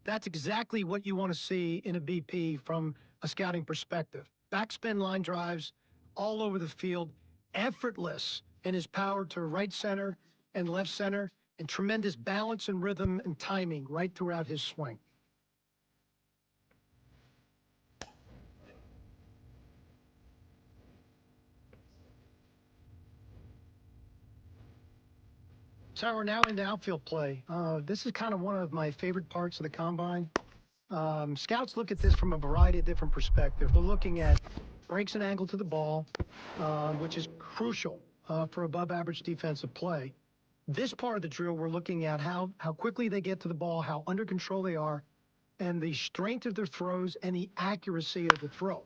That's exactly what you want to see in a BP from a scouting perspective. Backspin line drives all over the field, effortless in his power to right center and left center, and tremendous balance and rhythm and timing right throughout his swing. So we're now into outfield play. This is kind of one of my favorite parts of the combine. Scouts look at this from a variety of different perspectives. They're looking at breaks and angle to the ball, which is crucial for above average defensive play. This part of the drill, we're looking at how quickly they get to the ball, how under control they are, and the strength of their throws and the accuracy of the throw.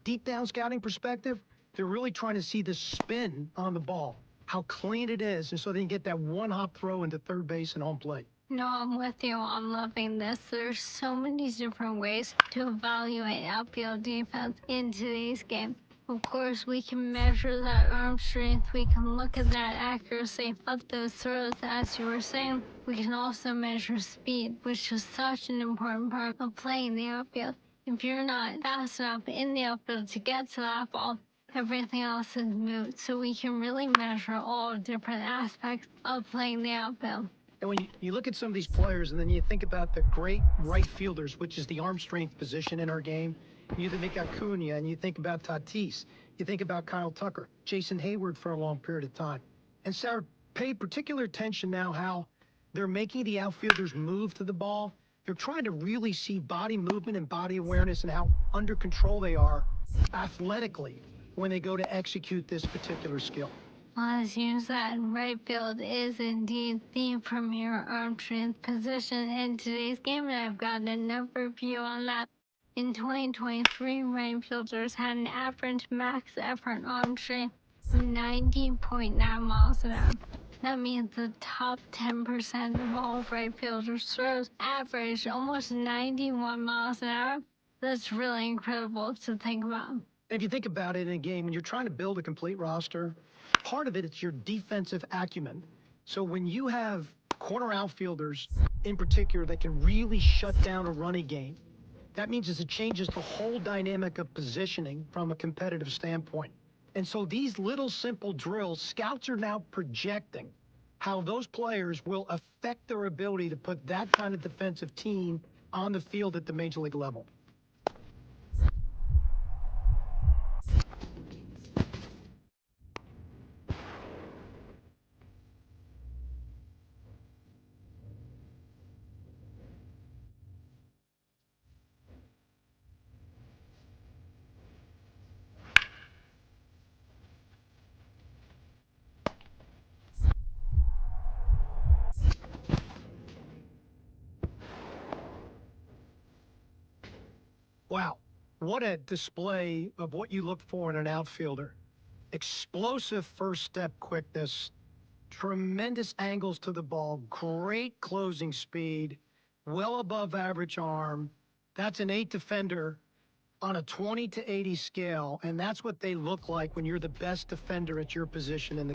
Deep down scouting perspective, they're really trying to see the spin on the ball, how clean it is, and so they can get that one-hop throw into third base and home plate. No, I'm with you. I'm loving this. There's so many different ways to evaluate outfield defense in today's game. Of course, we can measure that arm strength. We can look at that accuracy of those throws, as you were saying. We can also measure speed, which is such an important part of playing the outfield. If you're not fast enough in the outfield to get to that ball, everything else is moot. So we can really measure all different aspects of playing the outfield. And when you look at some of these players and then you think about the great right fielders, which is the arm strength position in our game, you think Acuna and you think about Tatis, you think about Kyle Tucker, Jason Hayward for a long period of time. And Sarah, pay particular attention now how they're making the outfielders move to the ball. They're trying to really see body movement and body awareness and how under control they are athletically when they go to execute this particular skill. Well, as you said, right field is indeed the premier arm strength position in today's game, and I've got a number of you on that. In 2023, right fielders had an average max effort arm strength of 90.9 miles an hour. That means the top 10% of all right fielders throws averaged almost 91 miles an hour. That's really incredible to think about. If you think about it in a game, when you're trying to build a complete roster, part of it's your defensive acumen. So when you have corner outfielders in particular that can really shut down a running game, that means it changes the whole dynamic of positioning from a competitive standpoint. And so these little simple drills, scouts are now projecting how those players will affect their ability to put that kind of defensive team on the field at the major league level. Wow, what a display of what you look for in an outfielder. Explosive first step quickness, tremendous angles to the ball, great closing speed, well above average arm. That's an 8 defender on a 20 to 80 scale, and that's what they look like when you're the best defender at your position in the